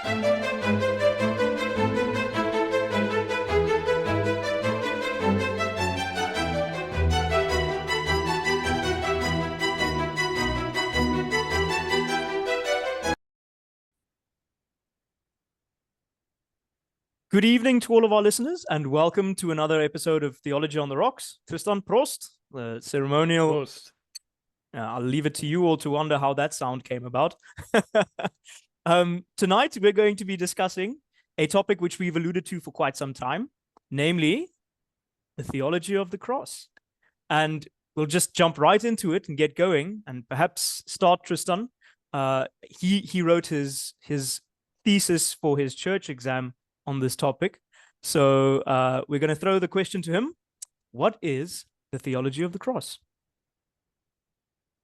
Good evening to all of our listeners, and welcome to another episode of Theology on the Rocks. Tristan, Prost, the ceremonial. Prost. I'll leave it to you all to wonder how that sound came about. Tonight, we're going to be discussing a topic which we've alluded to for quite some time, namely the theology of the cross. And we'll just jump right into it and get going, and perhaps start, Tristan. He wrote his thesis for his church exam on this topic. So we're going to throw the question to him. What is the theology of the cross?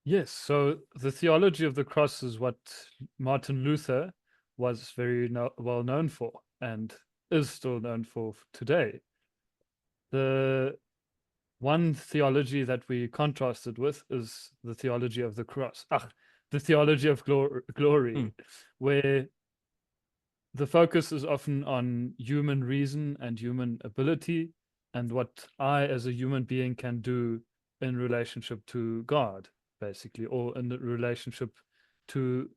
Yes, so the theology of the cross is what Martin Luther was very well known for and is still known for today. The one theology that we contrasted with is the theology of the cross, the theology of glory, where the focus is often on human reason and human ability and what I as a human being can do in relationship to God, basically, or in the relationship to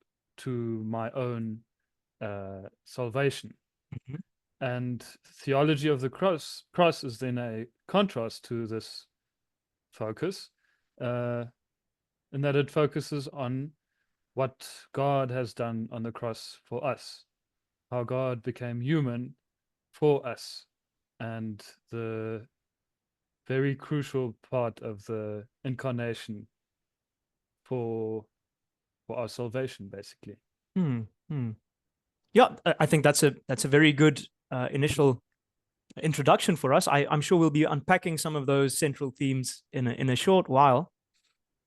my own salvation. Mm-hmm. And theology of the cross is then a contrast to this focus, in that it focuses on what God has done on the cross for us, how God became human for us, and the very crucial part of the incarnation for our salvation, basically. Yeah, I think that's a very good initial introduction for us. I'm sure we'll be unpacking some of those central themes in a short while.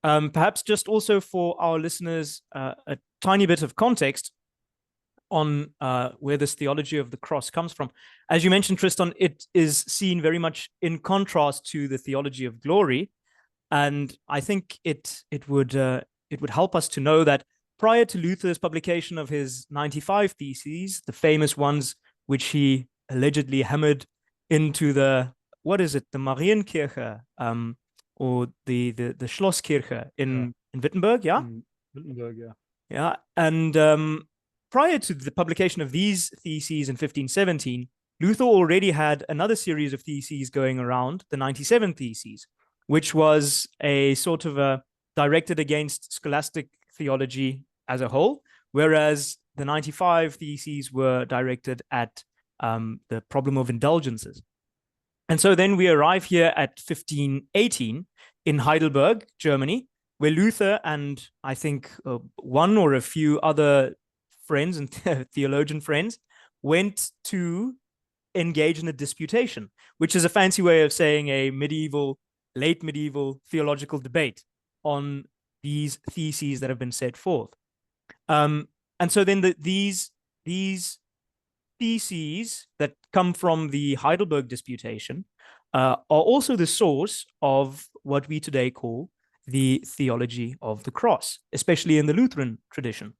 Perhaps just also for our listeners, a tiny bit of context on where this theology of the cross comes from. As you mentioned, Tristan, it is seen very much in contrast to the theology of glory, and I think it would help us to know that prior to Luther's publication of his 95 Theses, the famous ones which he allegedly hammered into the Marienkirche, or the Schlosskirche in Wittenberg, yeah? In Wittenberg, yeah. Yeah, and prior to the publication of these theses in 1517, Luther already had another series of theses going around, the 97 Theses, which was a sort of a directed against scholastic theology as a whole, whereas the 95 Theses were directed at the problem of indulgences. And so then we arrive here at 1518 in Heidelberg, Germany, where Luther and I think one or a few other friends and theologian friends went to engage in a disputation, which is a fancy way of saying a late medieval theological debate on these theses that have been set forth. And so then these theses that come from the Heidelberg Disputation are also the source of what we today call the theology of the cross, especially in the Lutheran tradition.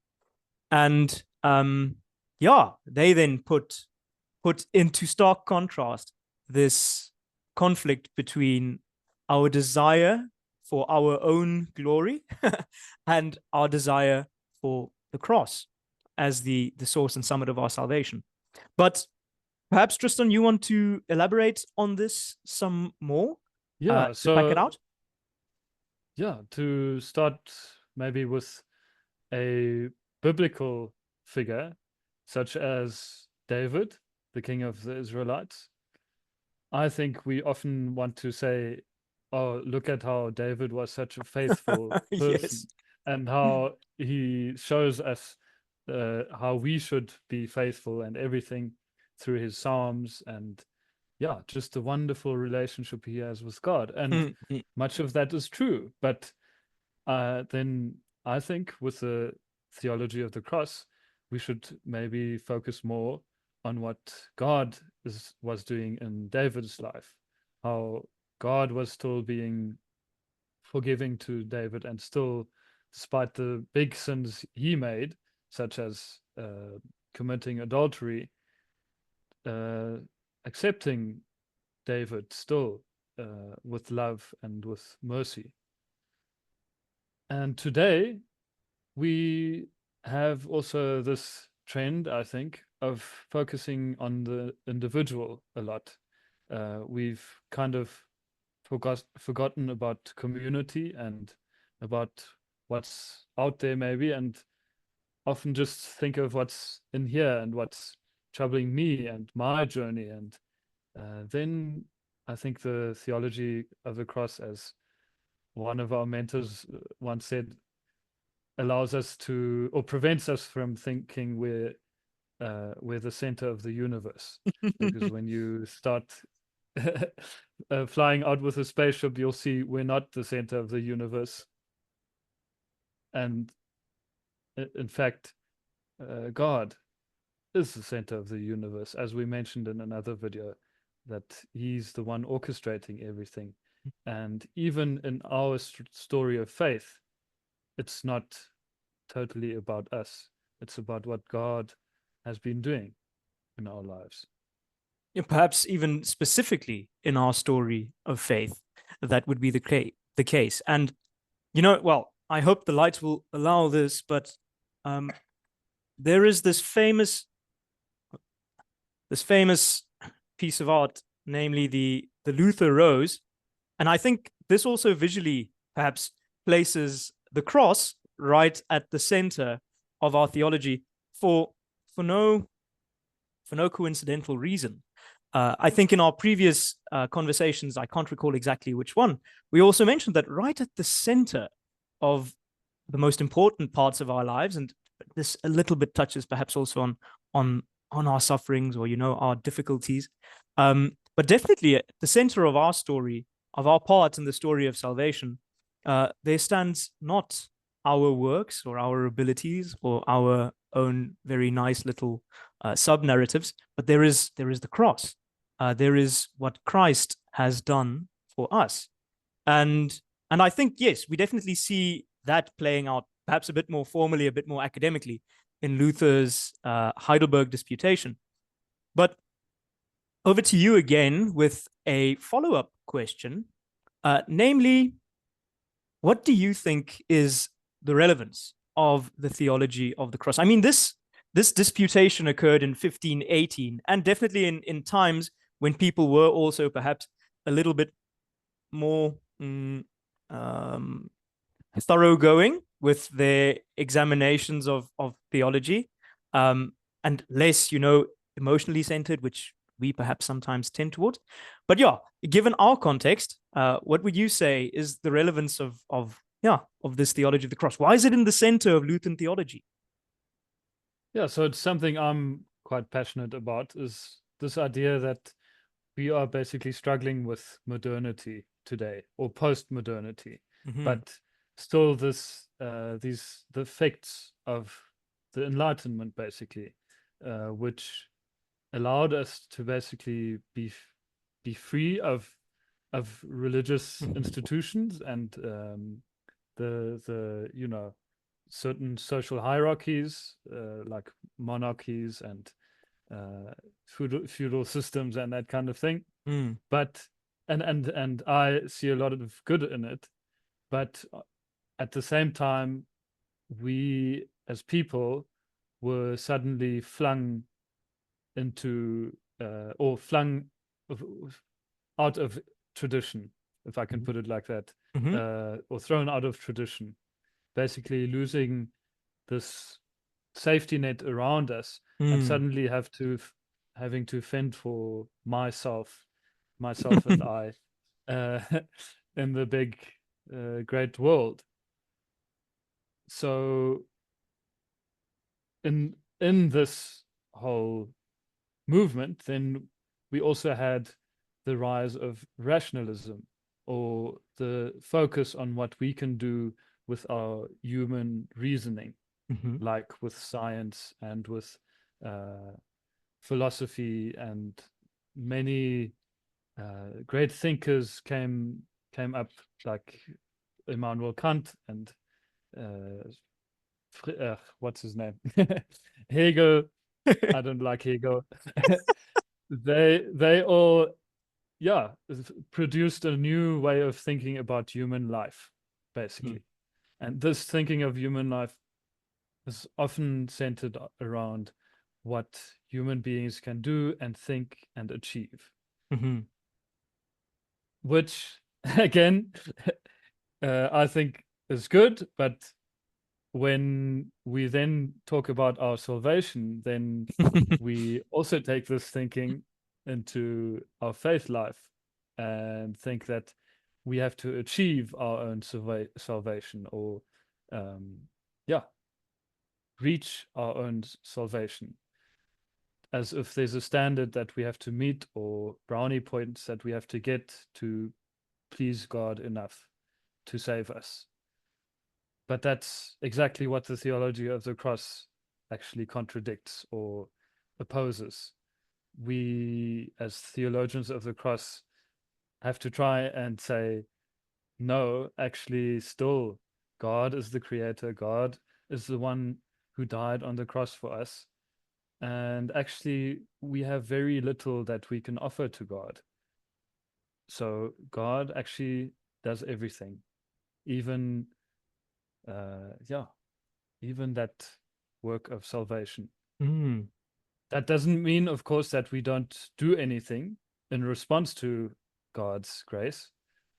And they then put into stark contrast this conflict between our desire for our own glory and our desire for the cross as the source and summit of our salvation. But perhaps, Tristan, you want to elaborate on this some more? Yeah, to pack it out? Yeah, to start maybe with a biblical figure, such as David, the king of the Israelites. I think we often want to say, oh, look at how David was such a faithful person, Yes. and how he shows us how we should be faithful and everything through his Psalms, and yeah, just the wonderful relationship he has with God. And much of that is true. But then I think with the theology of the cross, we should maybe focus more on what God was doing in David's life, how God was still being forgiving to David, and still, despite the big sins he made, such as committing adultery, accepting David still with love and with mercy. And today we have also this trend, I think, of focusing on the individual a lot. We've kind of forgotten about community and about what's out there maybe, and often just think of what's in here and what's troubling me and my journey. And then I think the theology of the cross, as one of our mentors once said, allows us to, or prevents us from thinking we're the center of the universe. Because when you start flying out with a spaceship, you'll see we're not the center of the universe. And in fact, God is the center of the universe, as we mentioned in another video, that he's the one orchestrating everything. And even in our story of faith, it's not totally about us. It's about what God has been doing in our lives. Yeah, perhaps even specifically in our story of faith, that would be the case. And, well, I hope the lights will allow this, but there is this famous piece of art, namely the Luther Rose. And I think this also visually perhaps places the cross right at the center of our theology for no coincidental reason. I think in our previous conversations, I can't recall exactly which one, we also mentioned that right at the center of the most important parts of our lives, and this a little bit touches perhaps also on our sufferings or our difficulties, but definitely at the center of our story, of our part in the story of salvation, there stands not our works or our abilities or our own very nice little sub-narratives, but there is the cross. There is what Christ has done for us. And I think, yes, we definitely see that playing out perhaps a bit more formally, a bit more academically in Luther's Heidelberg Disputation. But over to you again with a follow-up question, namely, what do you think is the relevance of the theology of the cross? I mean, this disputation occurred in 1518, and definitely in times when people were also perhaps a little bit more thoroughgoing with their examinations of theology, and less, emotionally centered, which we perhaps sometimes tend towards. But yeah, given our context, what would you say is the relevance of this theology of the cross? Why is it in the center of Lutheran theology? Yeah, so it's something I'm quite passionate about, is this idea that we are basically struggling with modernity today, or post-modernity, but still the effects of the Enlightenment, basically, which allowed us to basically be free of religious institutions and the certain social hierarchies, like monarchies and feudal systems and that kind of thing. But and I see a lot of good in it, but at the same time, we as people were suddenly flung into or flung out of tradition, if I can put it like that, or thrown out of tradition, basically losing this safety net around us, and suddenly having to fend for myself and I in the big great world. So in this whole movement, then we also had the rise of rationalism, or the focus on what we can do with our human reasoning, like with science and with philosophy, and many great thinkers came up, like Immanuel Kant and what's his name, Hegel, I don't like Hegel. They all, yeah, produced a new way of thinking about human life, basically. And this thinking of human life is often centered around what human beings can do and think and achieve, which again, I think is good. But when we then talk about our salvation, then we also take this thinking into our faith life and think that we have to achieve our own salvation, or yeah, reach our own salvation, as if there's a standard that we have to meet or brownie points that we have to get to please God enough to save us. But that's exactly what the theology of the cross actually contradicts or opposes. We, as theologians of the cross, have to try and say, no, actually, still, God is the creator. God is the one who died on the cross for us. And actually, we have very little that we can offer to God. So God actually does everything, even, even that work of salvation. That doesn't mean, of course, that we don't do anything in response to God's grace,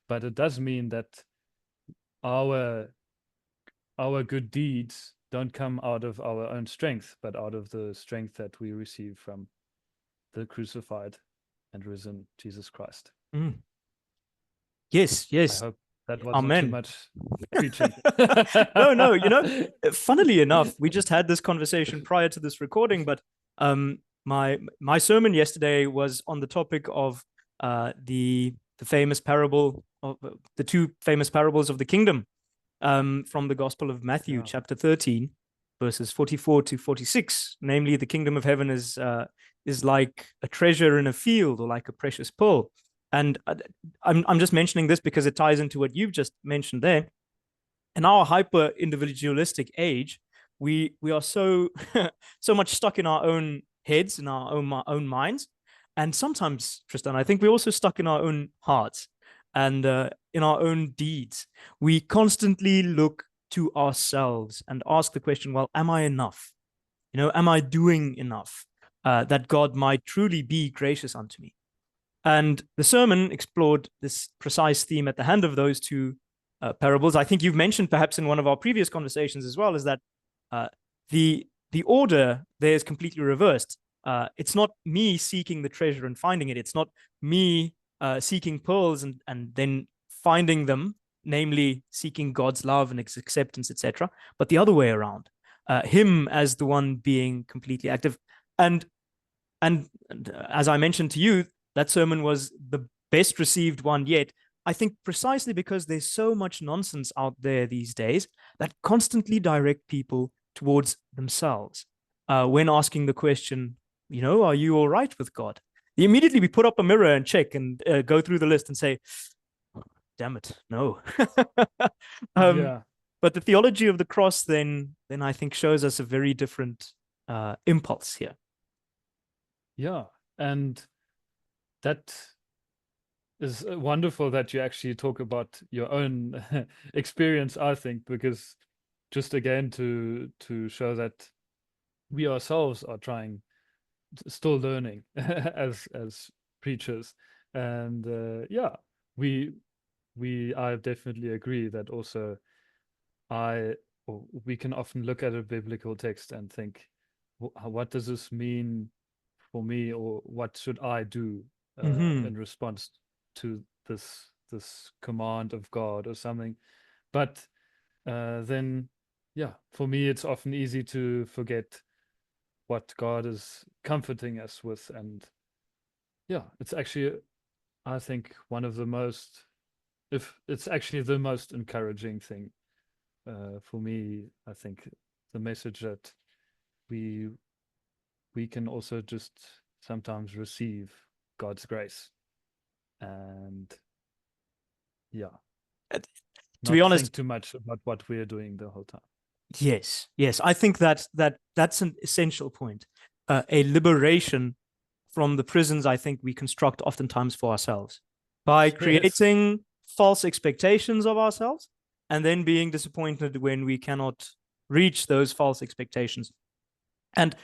but it does mean that our good deeds don't come out of our own strength, but out of the strength that we receive from the crucified and risen Jesus Christ. Yes, I yes. hope that wasn't too Amen. much preaching. No, funnily enough, we just had this conversation prior to this recording, but my sermon yesterday was on the topic of the famous parable of the two famous parables of the kingdom from the Gospel of Matthew, chapter 13, verses 44 to 46. Namely, the kingdom of heaven is like a treasure in a field, or like a precious pearl. And I'm just mentioning this because it ties into what you've just mentioned there. In our hyper individualistic age, we are so so much stuck in our own heads, in our own minds, and sometimes, Tristan, I think we're also stuck in our own hearts and in our own deeds. We constantly look to ourselves and ask the question, well, am I enough? Am I doing enough that God might truly be gracious unto me? And the sermon explored this precise theme at the hand of those two parables. I think you've mentioned, perhaps in one of our previous conversations as well, is that the order there is completely reversed. It's not me seeking the treasure and finding it. It's not me seeking pearls and then finding them, namely seeking God's love and its acceptance, etc. But the other way around, Him as the one being completely active. And as I mentioned to you, that sermon was the best received one yet. I think precisely because there's so much nonsense out there these days that constantly direct people towards themselves when asking the question, are you all right with God? Immediately we put up a mirror and check and go through the list and say, damn it, no. Yeah. But the theology of the cross then I think shows us a very different impulse here. Yeah. And that is wonderful that you actually talk about your own experience, I think, because just again to show that we ourselves are still learning as preachers. And I definitely agree that also we can often look at a biblical text and think, what does this mean for me, or what should I do in response to this command of God or something? But then, for me, it's often easy to forget what God is comforting us with. And it's actually, I think, one of the most, if it's actually the most encouraging thing for me. I think the message that we can also just sometimes receive God's grace, and to be honest, think too much about what we're doing the whole time. Yes, I think that's an essential point. a liberation from the prisons I think we construct oftentimes for ourselves by Yes. creating false expectations of ourselves and then being disappointed when we cannot reach those false expectations. And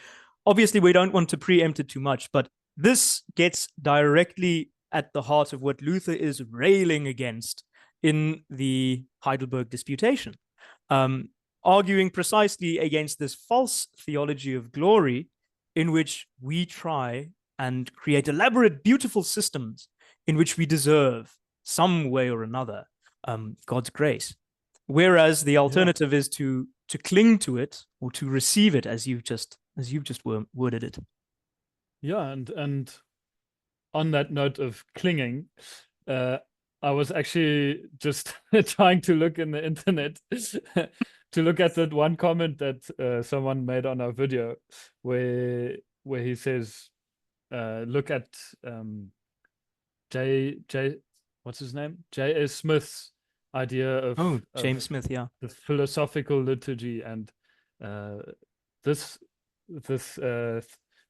obviously, we don't want to preempt it too much, but this gets directly at the heart of what Luther is railing against in the Heidelberg Disputation, um, arguing precisely against this false theology of glory in which we try and create elaborate, beautiful systems in which we deserve some way or another God's grace. Whereas the Yeah. alternative is to cling to it or to receive it, as you've just worded it. Yeah, and on that note of clinging, uh, I was actually just trying to look in the internet to look at that one comment that someone made on our video, where he says, "Look at J. What's his name? J. S. Smith's idea Oh, of James Smith, yeah. the philosophical liturgy, and uh, this this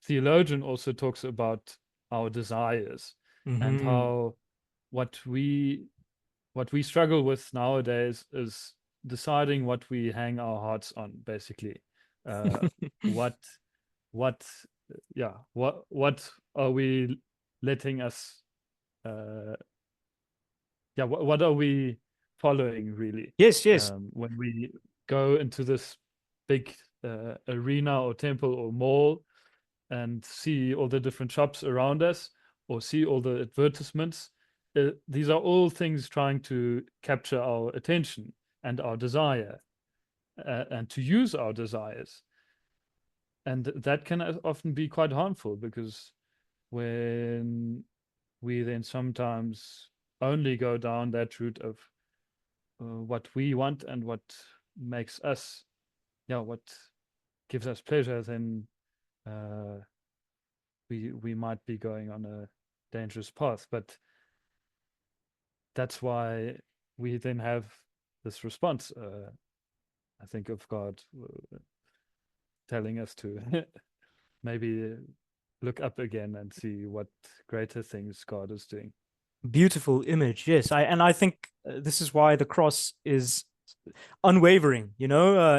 theologian also talks about our desires and Mm-hmm. how what we what we struggle with nowadays is deciding what we hang our hearts on, basically. Uh, what what yeah, what are we letting us uh, yeah, what are we following really, Yes, yes. when we go into this big arena or temple or mall and see all the different shops around us or see all the advertisements. These are all things trying to capture our attention and our desire, and to use our desires. And that can often be quite harmful, because when we then sometimes only go down that route of what we want and what makes us, yeah, what gives us pleasure, then uh, we might be going on a dangerous path. But that's why we then have this response, I think, of God telling us to maybe look up again and see what greater things God is doing. Beautiful image. Yes, I think this is why the cross is unwavering,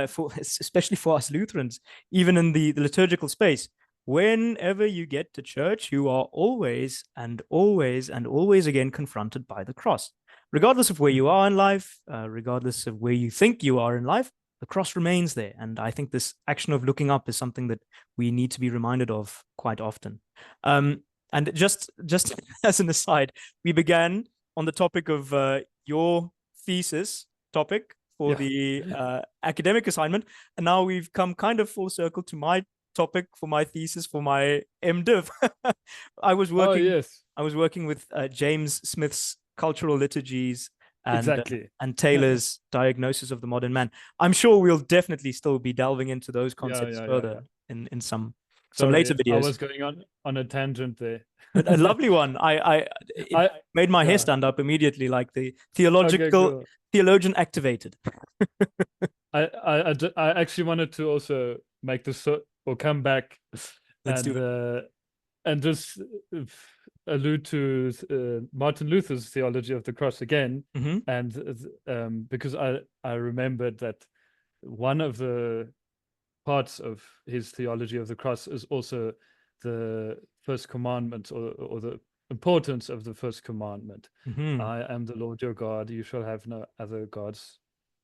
for especially for us Lutherans, even in the liturgical space. Whenever you get to church, you are always and always and always again confronted by the cross. Regardless of where you are in life, regardless of where you think you are in life, the cross remains there. And I think this action of looking up is something that we need to be reminded of quite often. And just as an aside, we began on the topic of your thesis topic for Yeah. the academic assignment, and now we've come kind of full circle to my topic for my thesis for my MDiv. I was Oh, working yes, I was working with James Smith's cultural liturgies exactly. and Taylor's diagnosis of the modern man. I'm sure we'll definitely still be delving into those Yeah, concepts yeah, yeah, yeah. further in some later Sorry, I videos. was going on a tangent there. A lovely one. It I made my hair Yeah. stand up immediately, like the Okay, theological cool. theologian activated. I actually wanted to also make this or come back Let's do and it. just uh, allude to Martin Luther's theology of the cross again, Mm-hmm. and because I remembered that one of the parts of his theology of the cross is also the first commandment, or the importance of the first commandment. Mm-hmm. I am the Lord your God, you shall have no other gods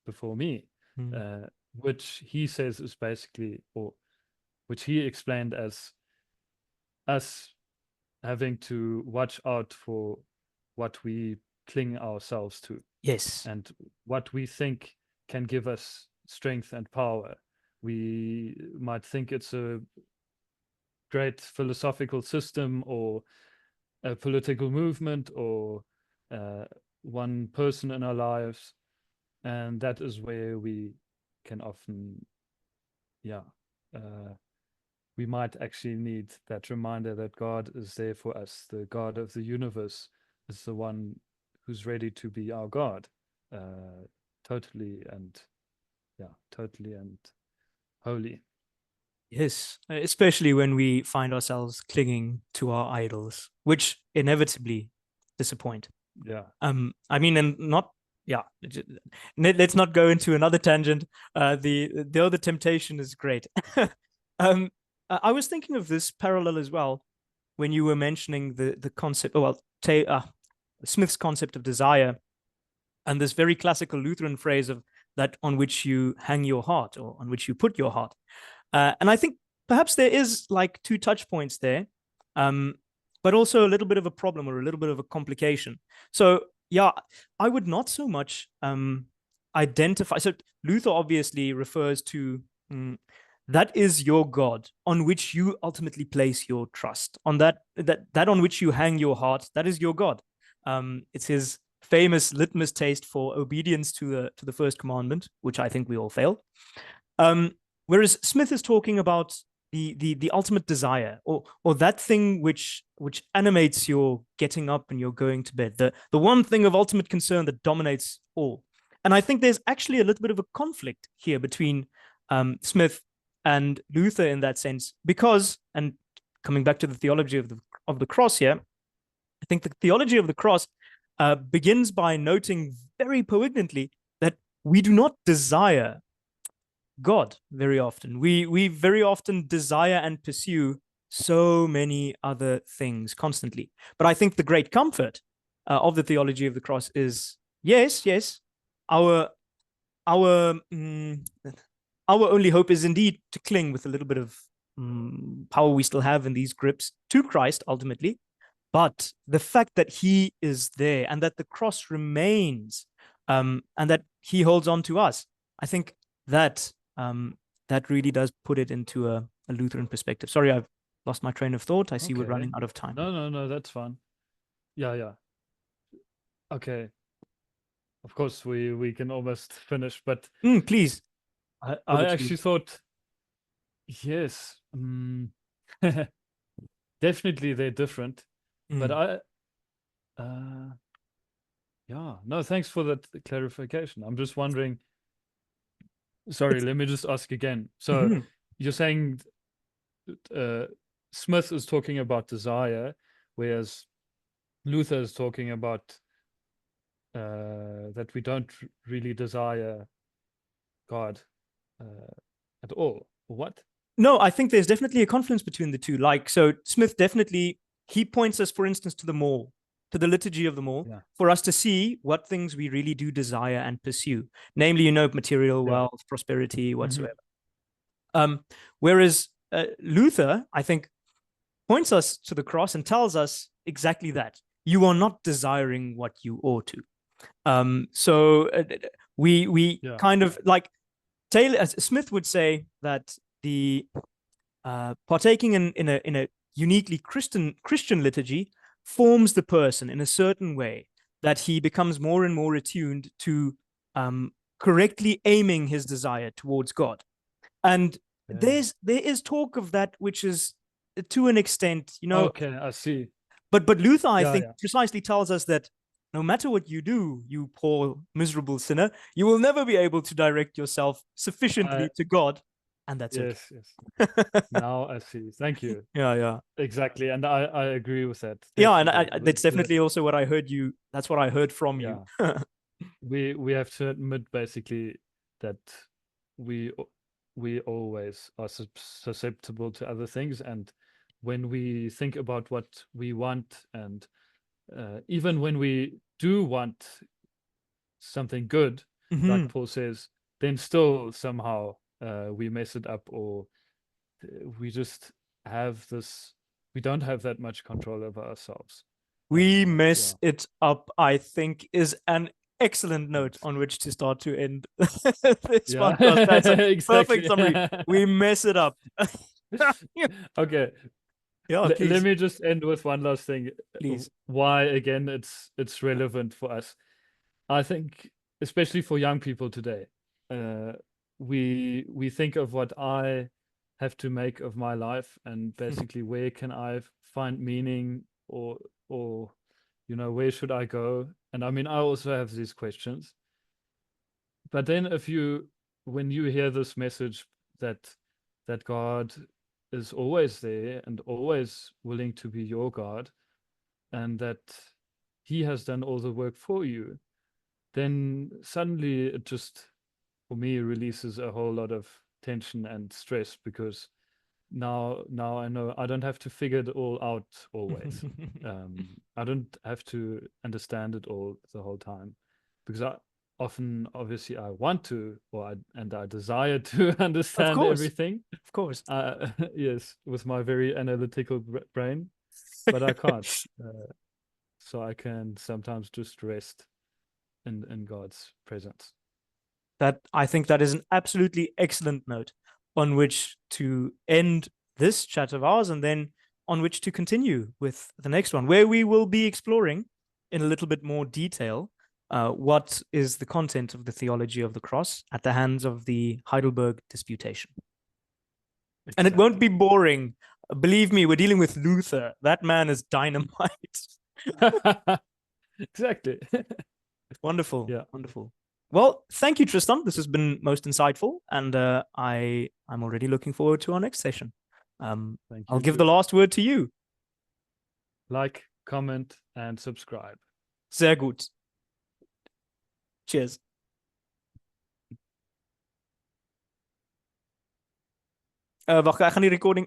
before me. Mm-hmm. uh, which he says is basically, or which he explained as us having to watch out for what we cling ourselves to Yes. and what we think can give us strength and power. We might think it's a great philosophical system, or a political movement, or uh, one person in our lives, and that is where we can often, yeah, uh, we might actually need that reminder that God is there for us. The God of the universe is the one who's ready to be our God, totally and, yeah, totally and holy. Yes, especially when we find ourselves clinging to our idols, which inevitably disappoint. Yeah. I mean, and not, yeah. Let's not go into another tangent. The other temptation is great. um, I was thinking of this parallel as well when you were mentioning the concept. Well, Smith's concept of desire, and this very classical Lutheran phrase of that on which you hang your heart or on which you put your heart. And I think perhaps there is like two touch points there, um, but also a little bit of a problem or a little bit of a complication. So, yeah, I would not so much identify. So, Luther obviously refers to that is your God on which you ultimately place your trust. On that on which you hang your heart, that is your God. It's his famous litmus test for obedience to the first commandment, which I think we all fail. Um, Whereas Smith is talking about the ultimate desire, or that thing which animates your getting up and your going to bed, the one thing of ultimate concern that dominates all. And I think there's actually a little bit of a conflict here between Smith and Luther in that sense, because, and coming back to the theology of the cross here, I think the theology of the cross begins by noting very poignantly that we do not desire God very often. We very often desire and pursue so many other things constantly. But I think the great comfort of the theology of the cross is yes, our our mm, our only hope is indeed to cling with a little bit of power we still have in these grips to Christ ultimately. But the fact that He is there and that the cross remains, and that He holds on to us, I think that that really does put it into a Lutheran perspective. Sorry, I've lost my train of thought. I see we're Okay. running out of time. No, that's fine. Yeah. Okay. Of course, we can almost finish, but Please, I over to you. actually thought, yes, definitely they're different, but Mm. uh, yeah, no, thanks for that clarification. I'm just wondering, sorry, It's let me just ask again. So mhm. you're saying uh, Smith is talking about desire, whereas Luther is talking about that we don't really desire God at all. What? No, I think there's definitely a confluence between the two. Like, so Smith definitely, he points us, for instance, to the mall, to the liturgy of the mall, Yeah. for us to see what things we really do desire and pursue, namely, material Yeah. wealth, prosperity, Hmm. whatsoever. Whereas Luther, I think, points us to the cross and tells us exactly that. You are not desiring what you ought to. So we Yeah. kind of like Taylor Smith would say that the partaking in a uniquely Christian liturgy forms the person in a certain way that he becomes more and more attuned to correctly aiming his desire towards God. And Yeah. there is talk of that, which is to an extent, Okay, I see. but Luther, I think, Yeah. precisely tells us that no matter what you do, you poor miserable sinner, you will never be able to direct yourself I sufficiently to God, and that's okay. Yes. Now I see. Thank you. Yeah. Exactly, and I agree with that. Yeah, and Definitely. that's definitely also what I heard you. That's what I heard from you. Yeah. We have to admit basically that we we always are susceptible to other things, and when we think about what we want, and even when we do want something good, like Mhm. Paul says, then still somehow we mess it up, or we just have this. We don't have that much control over ourselves. We mess Yeah. it up, I think, is an excellent note Thanks. on which to start to end this Yeah. podcast. That's a perfect Exactly. summary. We mess it up. Okay. Yeah, Let please, me just end with one last thing. please. Why again it's relevant for us. I think, especially for young people today, uh, we think of what I have to make of my life, and basically where can I find meaning, or where should I go? And I mean, I also have these questions. But then, when you hear this message that that God is always there and always willing to be your God, and that he has done all the work for you, then suddenly it just, for me, releases a whole lot of tension and stress, because now I know I don't have to figure it all out always. I don't have to understand it all the whole time, because I often, obviously, I want to, I desire to Of understand course, everything. of course. Yes, with my very analytical brain, but I can't. So I can sometimes just rest in God's presence. That I think that is an absolutely excellent note on which to end this chat of ours, and then on which to continue with the next one, where we will be exploring in a little bit more detail what is the content of the theology of the cross at the hands of the Heidelberg Disputation. Exactly. And it won't be boring. Believe me, we're dealing with Luther. That man is dynamite. Exactly. Wonderful. Yeah. Wonderful. Well, thank you, Tristan. This has been most insightful, and I'm already looking forward to our next session. I'll give the last word to you. Like, comment, and subscribe. Sehr gut. Cheers. Wacht, ik ga die recording